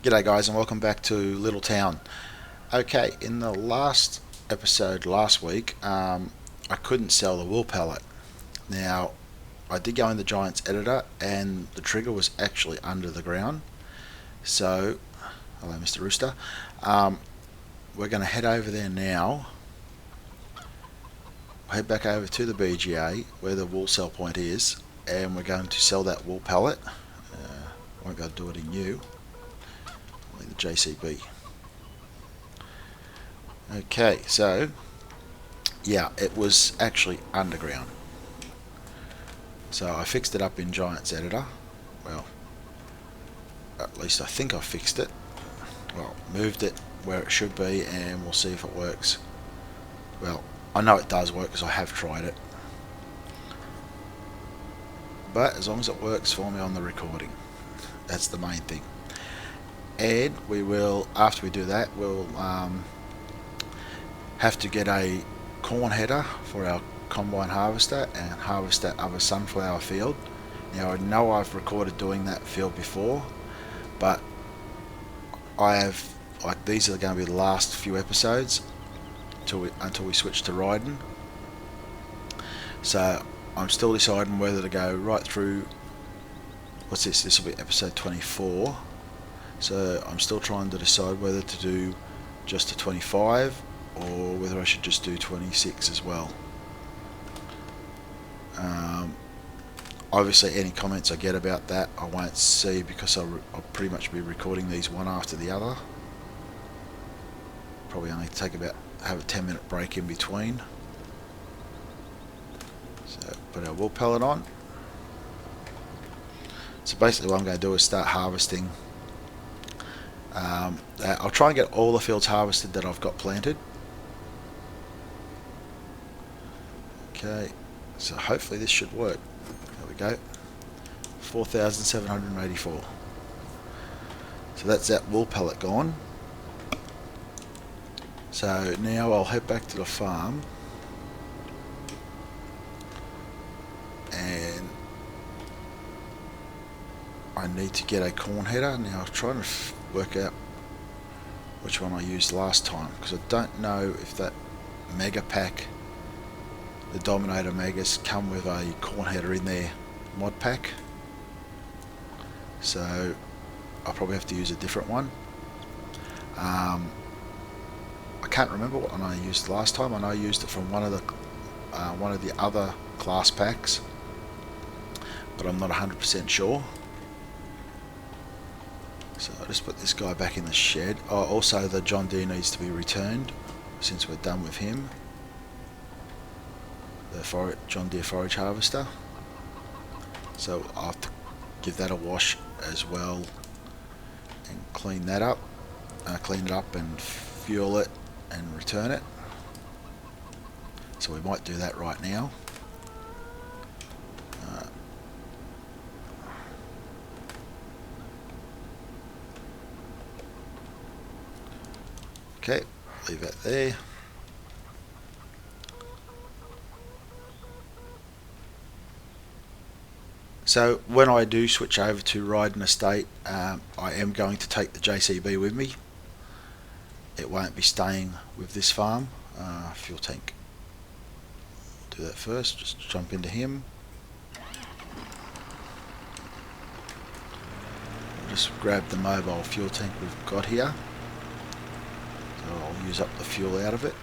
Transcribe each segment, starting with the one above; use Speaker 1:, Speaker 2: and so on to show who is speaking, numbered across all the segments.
Speaker 1: G'day guys and welcome back to Little Town. Okay, in the last episode last week, I couldn't sell the wool pallet. Now, I did go in the Giants editor and the trigger was actually under the ground. So, hello Mr. Rooster. We're going to head over there now. Head back over to the BGA where the wool sell point is, and we're going to sell that wool pallet. Won't be able to do it in you. The JCB. Okay, so yeah, it was actually underground. So I fixed it up in Giants Editor. Well, at least I think I fixed it. Well, moved it where it should be, and we'll see if it works. Well, I know it does work because I have tried it. But as long as it works for me on the recording, that's the main thing. And we will, after we do that, we'll have to get a corn header for our combine harvester and harvest that other sunflower field. Now I know I've recorded doing that field before, but I have, like, these are going to be the last few episodes until we switch to riding. So I'm still deciding whether to go right through, what's this, this will be episode 24. So I'm still trying to decide whether to do just a 25 or whether I should just do 26 as well. Obviously any comments I get about that I won't see because I'll pretty much be recording these one after the other. Probably only take have a 10-minute break in between. So put our wool pellet on. So basically what I'm going to do is start harvesting. I'll try and get all the fields harvested that I've got planted. Okay, so hopefully this should work. There we go. 4,784. So that's that wool pellet gone. So now I'll head back to the farm and I need to get a corn header. Now I'm trying to work out which one I used last time because I don't know if that mega pack, the Dominator Megas, come with a corn header in their mod pack. So I'll probably have to use a different one. I can't remember what one I used last time. I know I used it from one of the other Claas packs, but I'm not 100% sure. So I'll just put this guy back in the shed. Oh, also the John Deere needs to be returned since we're done with him. The John Deere forage harvester. So I'll have to give that a wash as well and clean that up. Clean it up and fuel it and return it. So we might do that right now. Okay, leave that there. So when I do switch over to riding estate, I am going to take the JCB with me. It won't be staying with this farm. Fuel tank. Do that first, just jump into him. Just grab the mobile fuel tank we've got here. So I'll use up the fuel out of it.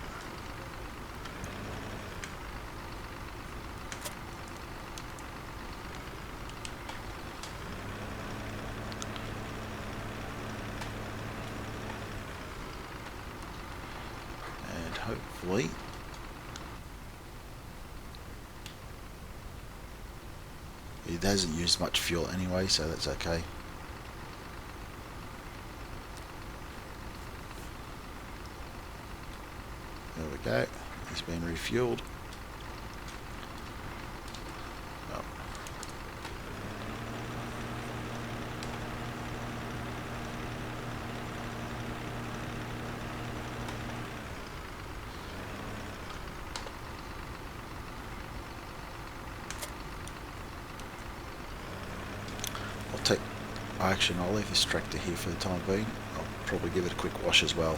Speaker 1: And hopefully it hasn't used much fuel anyway, so that's okay. There we go, he's been refueled. Oh. Actually, I'll leave this tractor here for the time being. I'll probably give it a quick wash as well.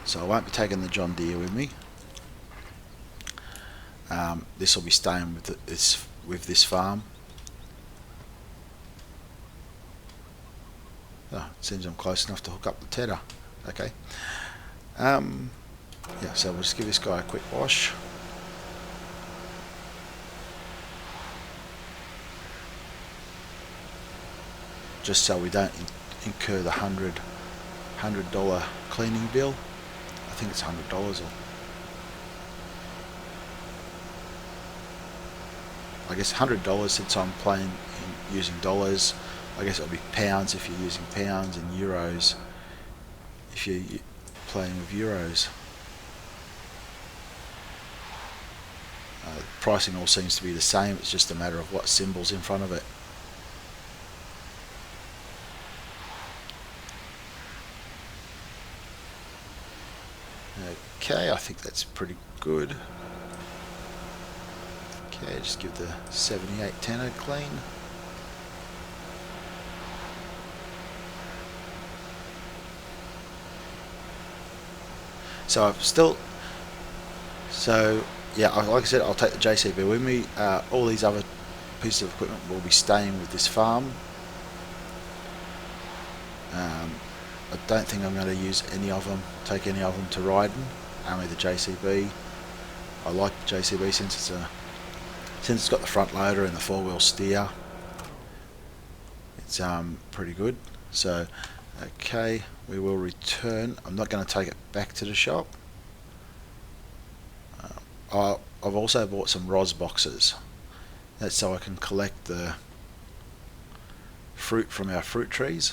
Speaker 1: So I won't be taking the John Deere with me. This will be staying with this farm. Oh, it seems I'm close enough to hook up the tedder. Okay. Yeah, so we'll just give this guy a quick wash. Just so we don't incur the $100 cleaning bill. I think it's $100 or I guess $100 since I'm playing using dollars. I guess it'll be pounds if you're using pounds, and euros if you're playing with euros. Pricing all seems to be the same. It's just a matter of what symbol's in front of it. Okay, I think that's pretty good. Okay, just give the 7810 a clean. So yeah, like I said, I'll take the JCB with me. All these other pieces of equipment will be staying with this farm. I don't think I'm going to use any of them, take any of them to riding. Only the JCB. I like the JCB since it's got the front loader and the 4-wheel steer. It's pretty good. So okay, we will return. I'm not going to take it back to the shop. I've also bought some ROS boxes. That's so I can collect the fruit from our fruit trees.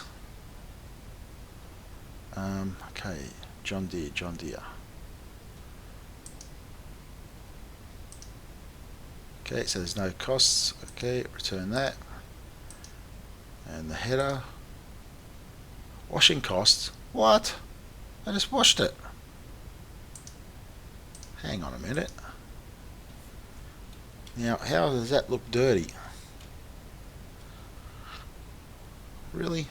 Speaker 1: Okay, John Deere. Okay, so there's no costs. Okay, return that. And the header. Washing costs? What? I just washed it. Hang on a minute. Now, how does that look dirty? Really?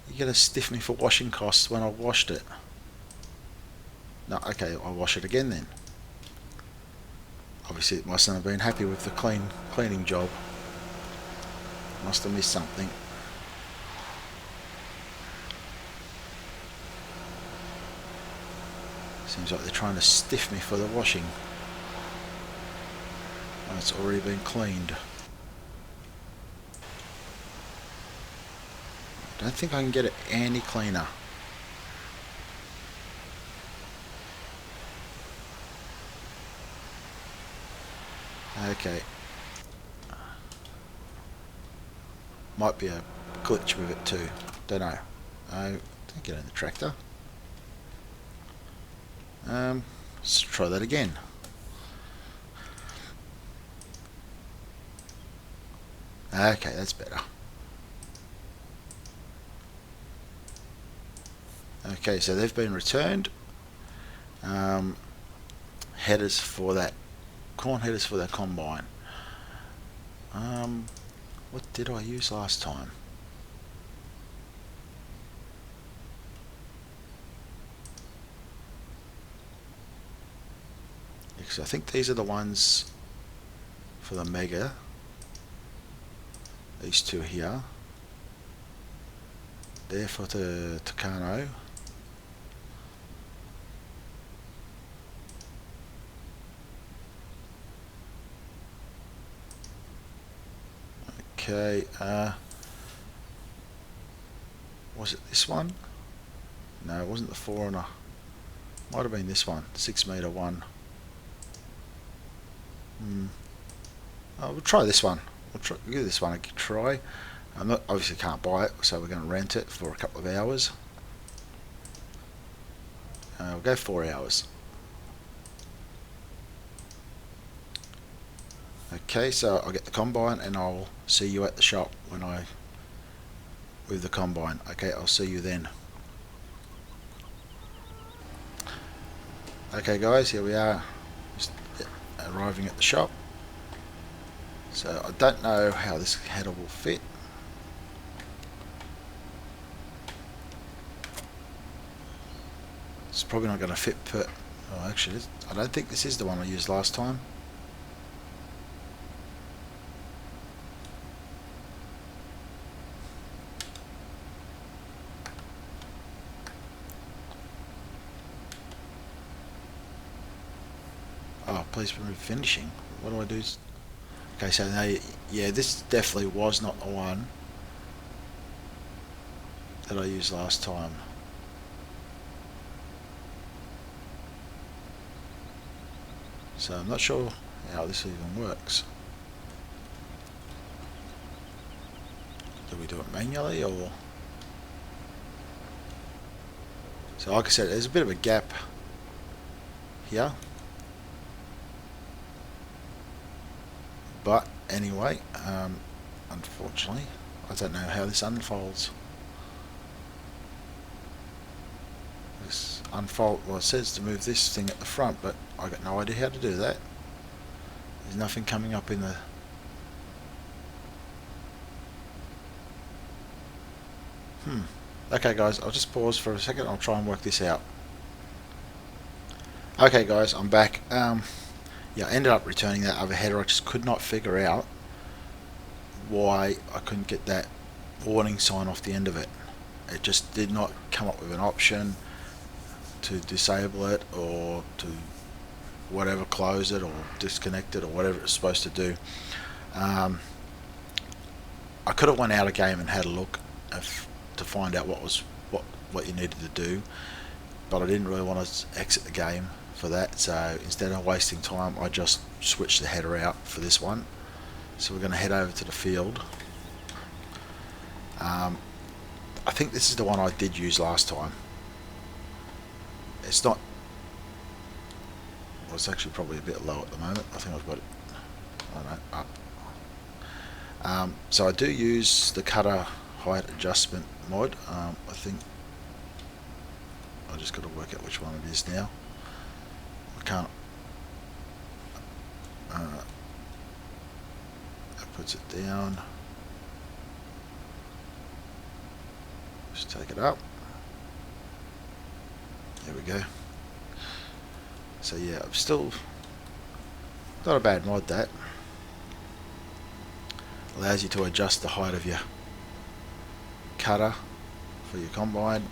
Speaker 1: You're going to stiff me for washing costs when I washed it? No, okay, I'll wash it again then. Obviously it mustn't have been happy with the cleaning job. Must have missed something. Seems like they're trying to stiff me for the washing. Oh, it's already been cleaned. I don't think I can get it any cleaner. Okay. Might be a glitch with it too. Don't know. Don't get in the tractor. Let's try that again. Okay, that's better. Okay, so they've been returned. Headers for that corn headers for that combine. What did I use last time? Because I think these are the ones for the Mega. These two here. They're for the Tucano. Okay, was it this one? No, it wasn't the 4-er. Might have been this one, 6 meter one. Oh, we'll try this one. We'll give this one a try. Obviously can't buy it, so we're going to rent it for a couple of hours. We'll go 4 hours. Okay, so I'll get the combine and I'll see you at the shop with the combine. Okay, I'll see you then. Okay guys, here we are, just arriving at the shop. So I don't know how this header will fit. It's probably not going to fit per... Oh, actually, I don't think this is the one I used last time. Oh, please remove finishing. What do I do? Okay, so now, yeah, this definitely was not the one that I used last time. So I'm not sure how this even works. Do we do it manually or? So like I said, there's a bit of a gap here. But anyway, unfortunately, I don't know how this unfolds. This unfold, well, it says to move this thing at the front, but I got no idea how to do that. There's nothing coming up in the... Okay guys, I'll just pause for a second. I'll try and work this out. Okay guys, I'm back. Yeah, I ended up returning that other header. I just could not figure out why I couldn't get that warning sign off the end of it. It just did not come up with an option to disable it or to whatever, close it or disconnect it or whatever it's supposed to do. I could have went out of game and had a look to find out what you needed to do, but I didn't really want to exit the game for that, so instead of wasting time I just switched the header out for this one. So we're going to head over to the field. I think this is the one I did use last time. It's not, well, it's actually probably a bit low at the moment. I think I've got it, I don't know, up. So I do use the cutter height adjustment mod. I think I just got to work out which one it is now. I can't. That puts it down. Just take it up. There we go. So yeah, I'm still not a bad mod. That allows you to adjust the height of your cutter for your combine.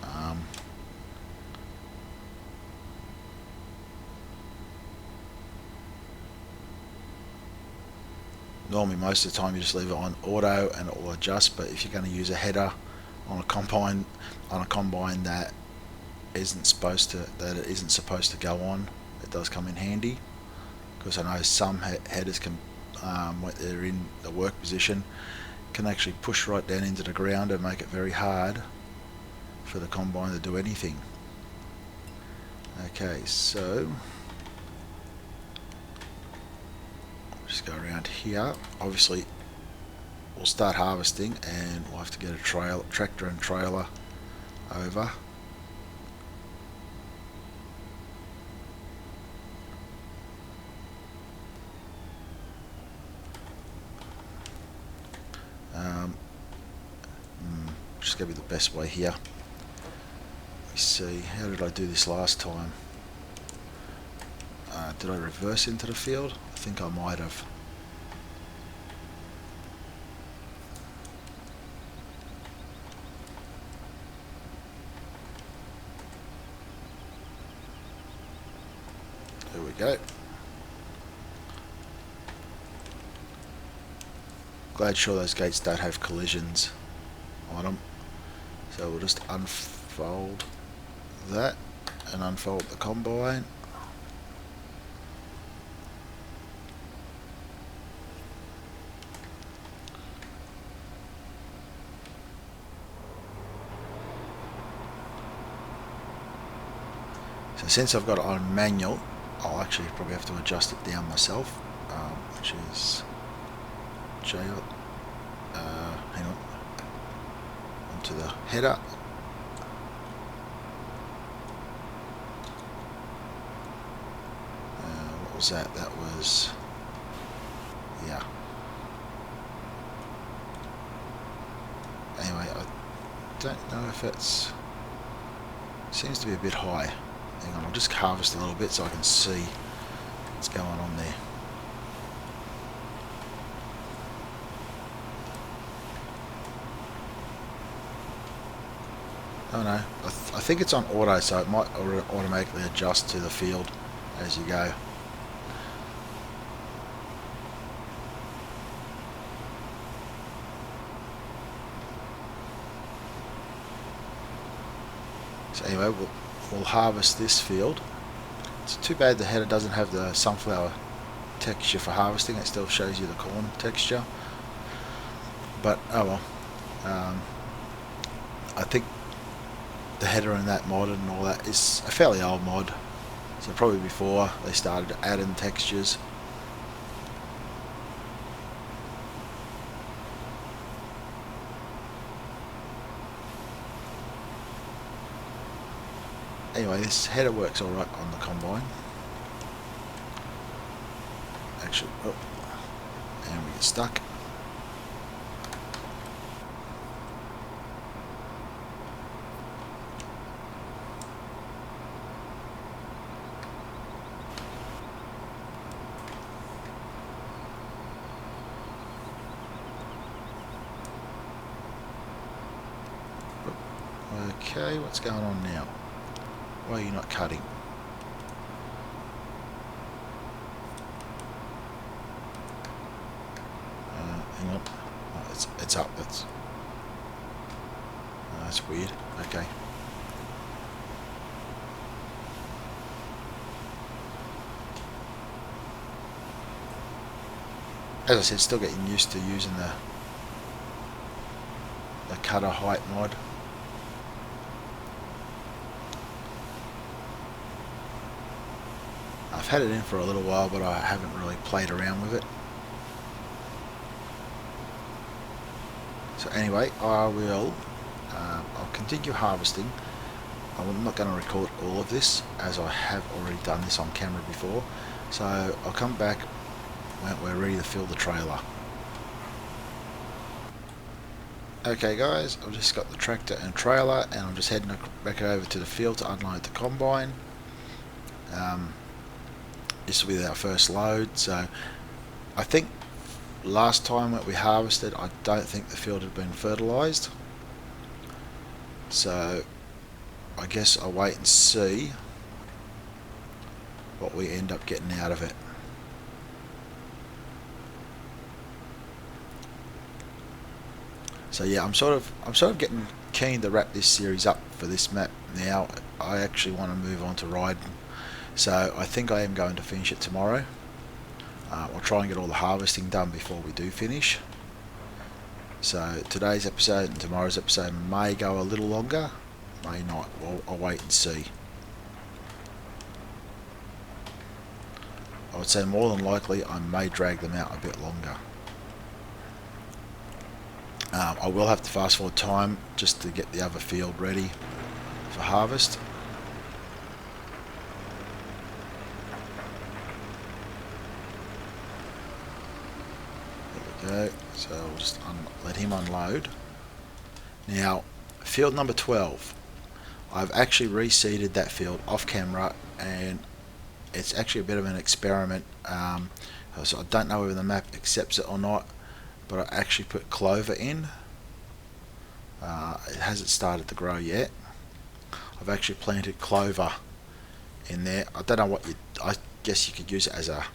Speaker 1: Normally most of the time you just leave it on auto and it will adjust, but if you're going to use a header on a combine that it isn't supposed to go on, it does come in handy, because I know some headers can, when they're in the work position, can actually push right down into the ground and make it very hard for the combine to do anything. Okay, so just go around here. Obviously we'll start harvesting and we'll have to get a tractor and trailer over. Just going to be the best way here. Let me see, how did I do this last time? Did I reverse into the field? I think I might have. There we go. Glad sure those gates don't have collisions on them. So we'll just unfold that and unfold the combine. So since I've got it on manual, I'll actually probably have to adjust it down myself, which is hang on, onto the header. What was that? That was, yeah. anyway, I don't know if it's... seems to be a bit high. Hang on, I'll just harvest a little bit so I can see what's going on there. Oh no, I think it's on auto, so it might automatically adjust to the field as you go. So anyway, we'll harvest this field. It's too bad the header doesn't have the sunflower texture for harvesting. It still shows you the corn texture. But oh well. I think the header in that mod and all that is a fairly old mod. So probably before they started adding textures. Anyway, this header works alright on the combine. Actually, oh, and we get stuck. Okay, what's going on now? Why are you not cutting? Hang on. Oh, it's up. That's weird. Okay. As I said, still getting used to using the cutter height mod. I've had it in for a little while, but I haven't really played around with it. So anyway, I'll continue harvesting. I'm not going to record all of this, as I have already done this on camera before. So I'll come back when we're ready to fill the trailer. Okay guys, I've just got the tractor and trailer, and I'm just heading back over to the field to unload the combine. This will be our first load, so I think last time that we harvested, I don't think the field had been fertilised, so I guess I'll wait and see what we end up getting out of it. So yeah, I'm sort of getting keen to wrap this series up for this map now. I actually want to move on to riding. So I think I am going to finish it tomorrow. I'll try and get all the harvesting done before we do finish. So today's episode and tomorrow's episode may go a little longer, may not. I'll wait and see. I would say more than likely I may drag them out a bit longer. I will have to fast forward time just to get the other field ready for harvest. Go. So I'll just let him unload. Now, field number 12. I've actually reseeded that field off camera, and it's actually a bit of an experiment. So I don't know whether the map accepts it or not, but I actually put clover in. It hasn't started to grow yet. I've actually planted clover in there. I don't know what I guess you could use it as a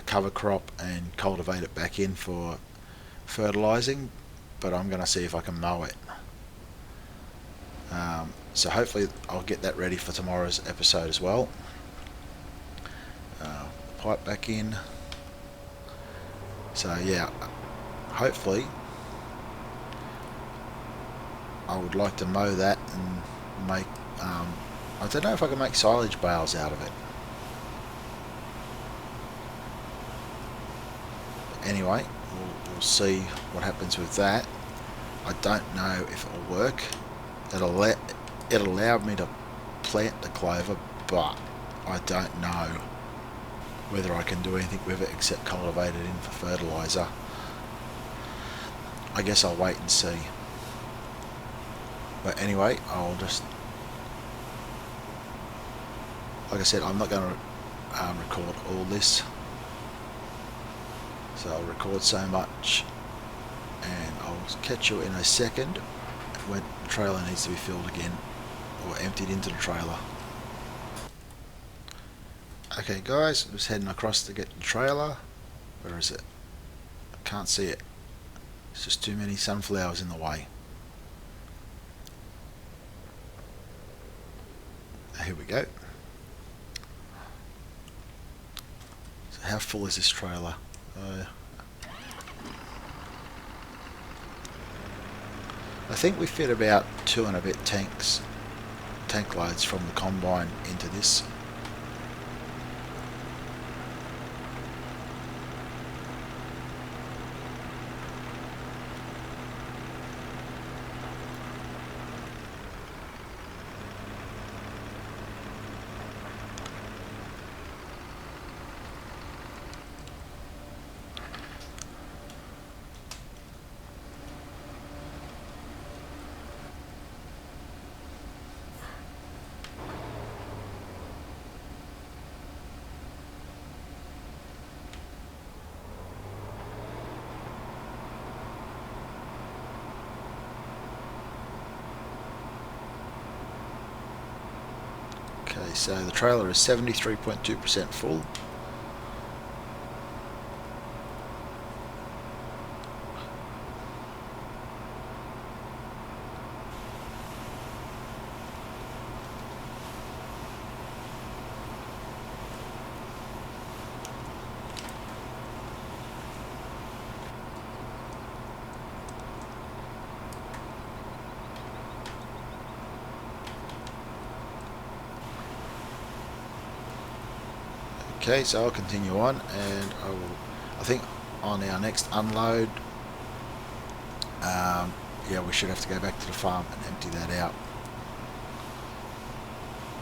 Speaker 1: cover crop and cultivate it back in for fertilizing, but I'm going to see if I can mow it. So hopefully I'll get that ready for tomorrow's episode as well. Pipe back in. So yeah, hopefully I would like to mow that and make I don't know if I can make silage bales out of it. Anyway, we'll see what happens with that. I don't know if it'll work. It'll allow me to plant the clover, but I don't know whether I can do anything with it except cultivate it in for fertilizer. I guess I'll wait and see. But anyway, I'll just, like I said, I'm not going to record all this, so I'll record so much, and I'll catch you in a second when the trailer needs to be filled again, or emptied into the trailer. Okay guys, I'm just heading across to get the trailer. Where is it? I can't see it. It's just too many sunflowers in the way. Here we go. So how full is this trailer? I think we fit about 2 and a bit tank loads from the combine into this. Okay, so the trailer is 73.2% full. Okay, so I'll continue on, and I think on our next unload, yeah, we should have to go back to the farm and empty that out.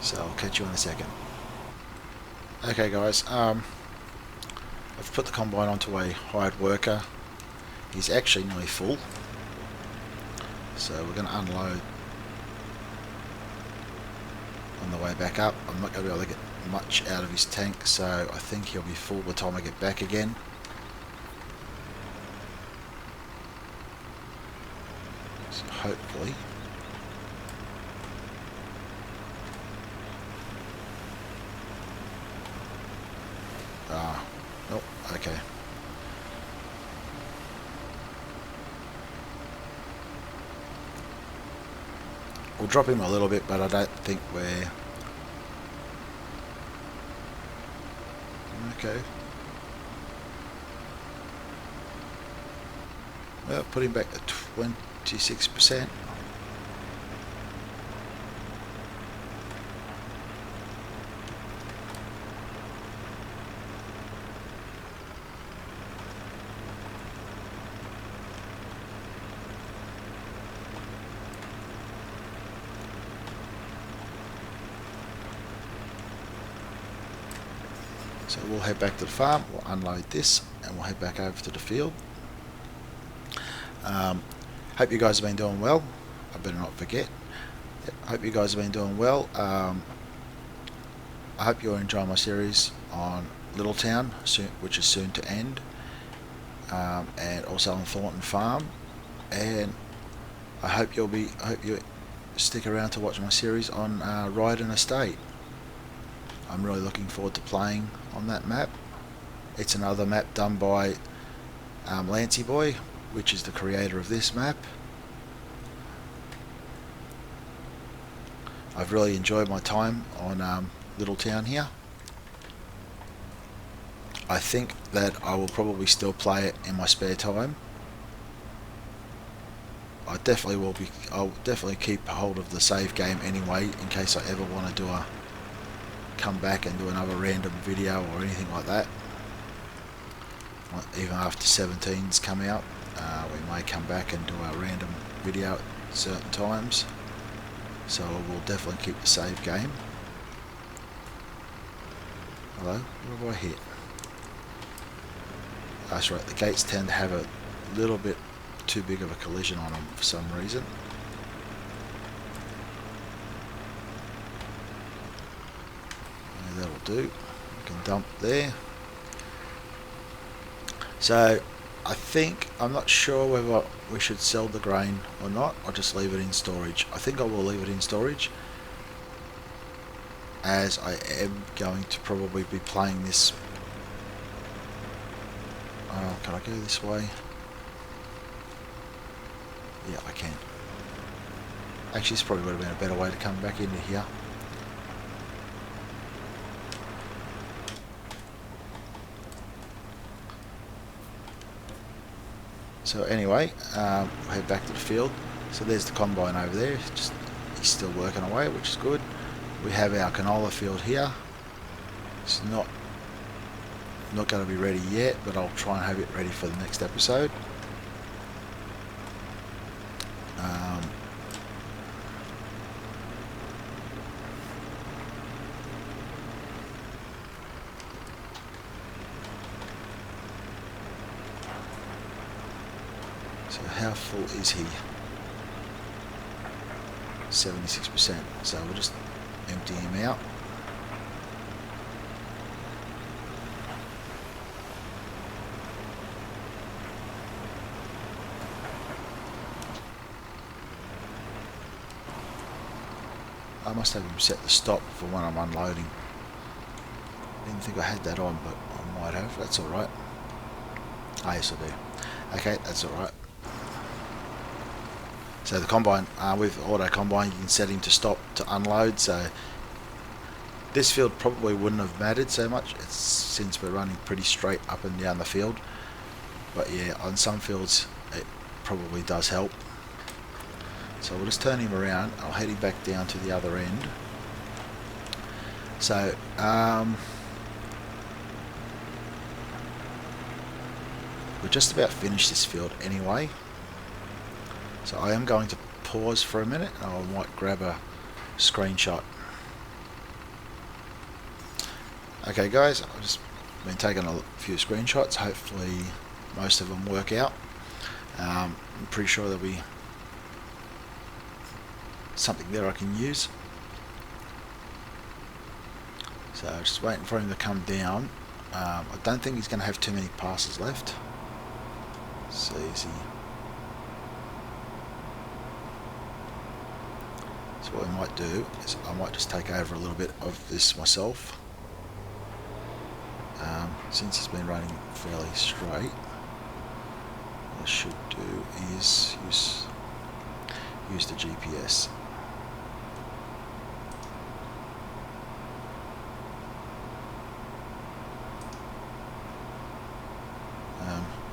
Speaker 1: So I'll catch you in a second. Okay guys, I've put the combine onto a hired worker. He's actually nearly full, so we're going to unload on the way back up. I'm not going to be able to get much out of his tank, so I think he'll be full by the time I get back again. So hopefully nope, okay. We'll drop him a little bit, but I don't think we're okay. Well, put him back at 26%. So we'll head back to the farm, we'll unload this, and we'll head back over to the field. Hope you guys have been doing well. I better not forget. Hope you guys have been doing well. I hope you're enjoying my series on Littletown, which is soon to end, and also on Thornton Farm. And I hope you stick around to watch my series on Ryden Estate. I'm really looking forward to playing on that map. It's another map done by Lancey Boy, which is the creator of this map. I've really enjoyed my time on Littletown here. I think that I will probably still play it in my spare time. I'll definitely keep hold of the save game anyway, in case I ever want to come back and do another random video or anything like that. Even after 17's come out, we may come back and do a random video at certain times. So we'll definitely keep the save game. Hello, what have I hit? That's right, the gates tend to have a little bit too big of a collision on them for some reason. And that'll do. You can dump there. So I think, I'm not sure whether we should sell the grain or not, or just leave it in storage. I think I will leave it in storage, as I am going to probably be playing this. Can I go this way? Yeah, I can. Actually, this probably would have been a better way to come back into here. So anyway, we'll head back to the field. So there's the combine over there. He's still working away, which is good. We have our canola field here. It's not going to be ready yet, but I'll try and have it ready for the next episode. So how full is he? 76%. So we'll just empty him out. I must have him set the stop for when I'm unloading. Didn't think I had that on, but I might have. That's alright. Ah, yes I do. Okay, that's alright. So the combine, with auto combine, you can set him to stop to unload. So this field probably wouldn't have mattered so much, since we're running pretty straight up and down the field. But yeah, on some fields it probably does help. So we'll just turn him around. I'll head him back down to the other end. So we're just about finished this field anyway. So I am going to pause for a minute, and I might grab a screenshot. Okay guys, I've just been taking a few screenshots. Hopefully most of them work out. I'm pretty sure there'll be something there I can use. So just waiting for him to come down. I don't think he's going to have too many passes left. So easy. So what I might do is I might just take over a little bit of this myself. Since it's been running fairly straight, what I should do is use the GPS.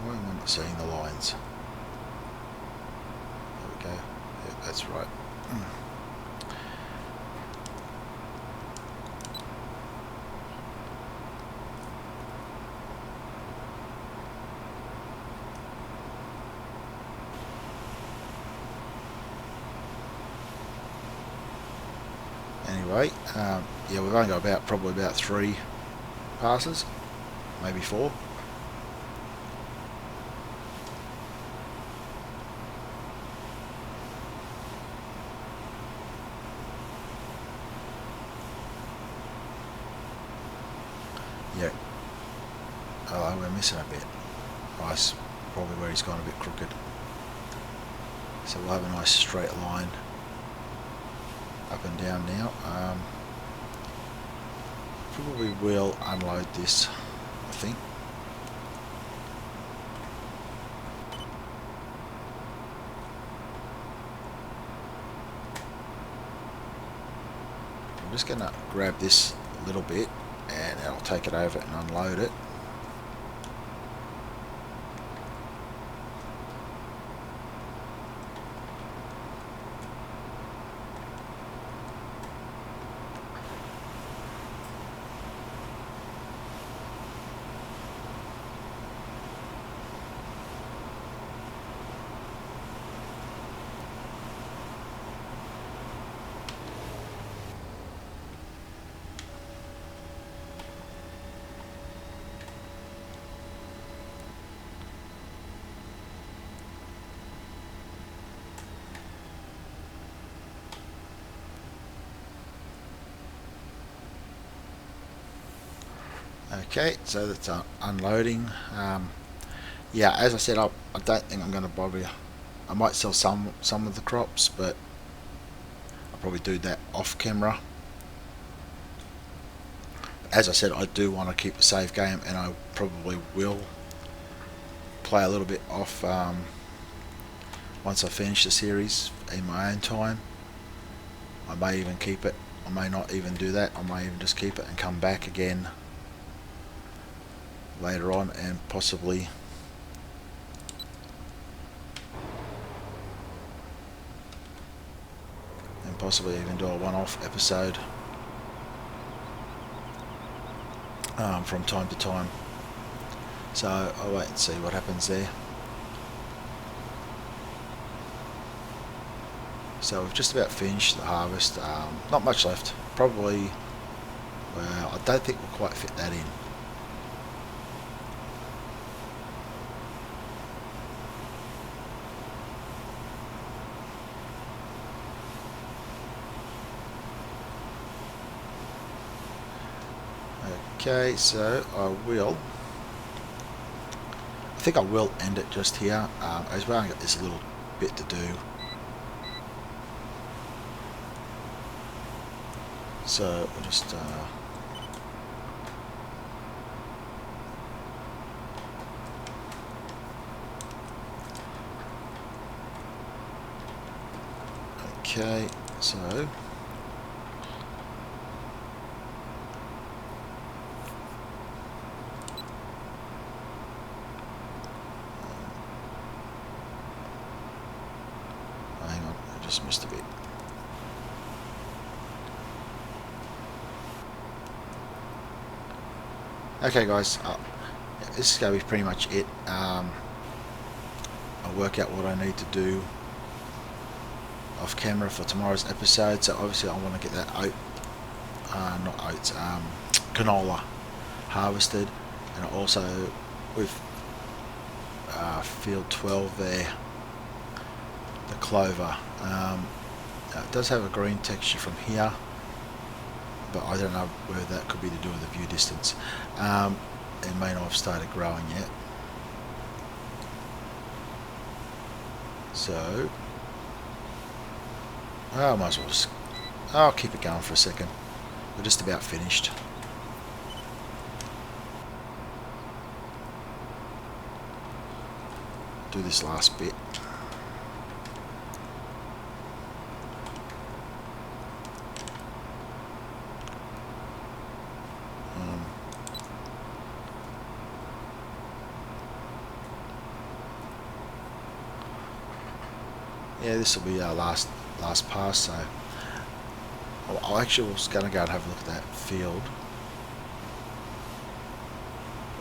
Speaker 1: Why am I not seeing the lines? There we go. Yeah, that's right. Anyway, yeah, we've only got probably about 3 passes, maybe 4. Yeah. Oh, we're missing a bit. Nice, probably where he's gone a bit crooked. So we'll have a nice straight line up and down now. Probably will unload this, I think. I'm just going to grab this a little bit and I'll take it over and unload it. Okay, so that's unloading. Yeah, as I said, I don't think I'm going to bother. I might sell some of the crops, but I'll probably do that off camera. As I said, I do want to keep a save game, and I probably will play a little bit off once I finish the series in my own time. I may even keep it. I may not even do that. I may even just keep it and come back again later on and possibly even do a one-off episode from time to time. So I'll wait and see what happens there. So we've just about finished the harvest. Not much left. Probably, well, I don't think we'll quite fit that in. Okay, so I think I will end it just here, as well. I've got this little bit to do. So we'll just okay, so hang on, I just missed a bit. Okay guys, this is going to be pretty much it. I'll work out what I need to do off camera for tomorrow's episode. So obviously I want to get that canola harvested, and also with field 12 there, the clover. It does have a green texture from here, but I don't know whether that could be to do with the view distance. It may not have started growing yet. So I might as well just, I'll keep it going for a second. We're just about finished. Do this last bit. Yeah, this will be our last pass. So I actually was going to go and have a look at that field.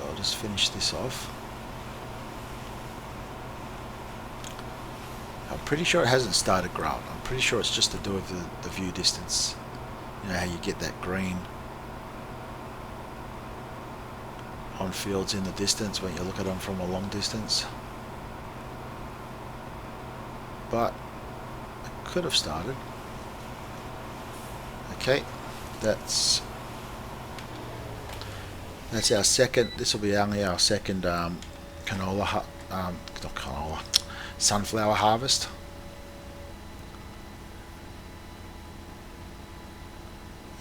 Speaker 1: I'll just finish this off. I'm pretty sure it hasn't started growing. I'm pretty sure it's just to do with the view distance. You know how you get that green on fields in the distance when you look at them from a long distance. But it could have started. Okay, that's our second. This will be only our second sunflower harvest.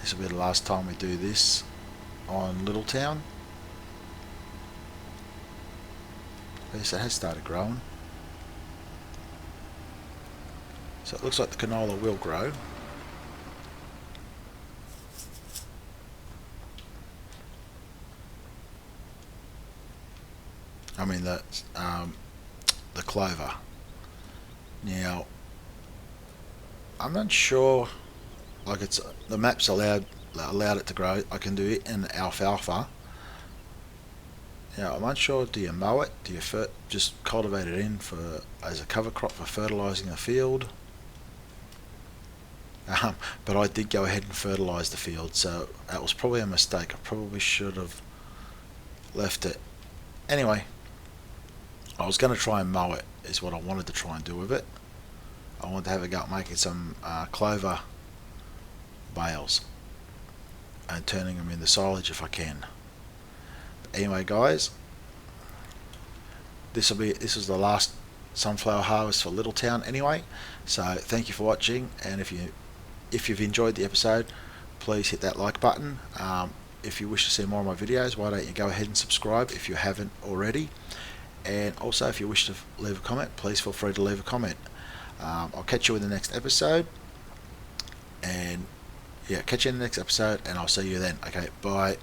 Speaker 1: This will be the last time we do this on Littletown. Yes, it has started growing. So it looks like the canola will grow. I mean the clover. Now I'm not sure, like it's the map's allowed it to grow. I can do it in alfalfa. Now I'm unsure, do you mow it? Do you just cultivate it in as a cover crop for fertilising the field? But I did go ahead and fertilise the field, so that was probably a mistake. I probably should have left it. Anyway, I was going to try and mow it, is what I wanted to try and do with it. I wanted to have a go at making some clover bales and turning them into silage if I can. anyway, guys, this is the last sunflower harvest for Littletown anyway. So thank you for watching, and if you've enjoyed the episode, please hit that like button. If you wish to see more of my videos, why don't you go ahead and subscribe if you haven't already. And also, if you wish to leave a comment, please feel free to leave a comment. I'll catch you in the next episode, and yeah, catch you in the next episode, and I'll see you then. Okay, bye.